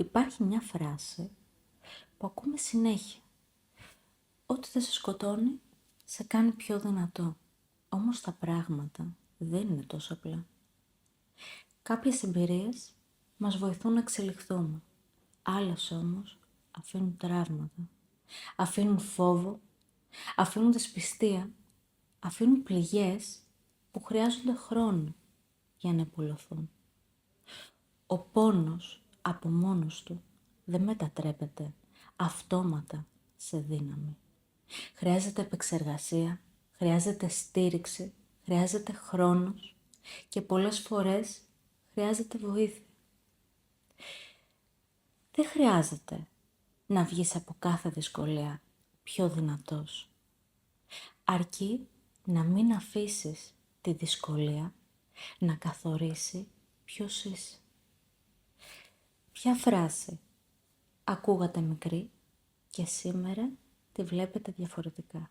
Υπάρχει μια φράση που ακούμε συνέχεια. Ό,τι δεν σε σκοτώνει, σε κάνει πιο δυνατό. Όμως τα πράγματα δεν είναι τόσο απλά. Κάποιες εμπειρίες μας βοηθούν να εξελιχθούμε. Άλλες όμως αφήνουν τραύματα. Αφήνουν φόβο, αφήνουν δυσπιστία, αφήνουν πληγές που χρειάζονται χρόνο για να επουλωθούν. Ο πόνος από μόνος του δεν μετατρέπεται αυτόματα σε δύναμη. Χρειάζεται επεξεργασία, χρειάζεται στήριξη, χρειάζεται χρόνος και πολλές φορές χρειάζεται βοήθεια. Δεν χρειάζεται να βγεις από κάθε δυσκολία πιο δυνατός. Αρκεί να μην αφήσεις τη δυσκολία να καθορίσει ποιος είσαι. Ποια φράση ακούγατε μικρή και σήμερα τη βλέπετε διαφορετικά.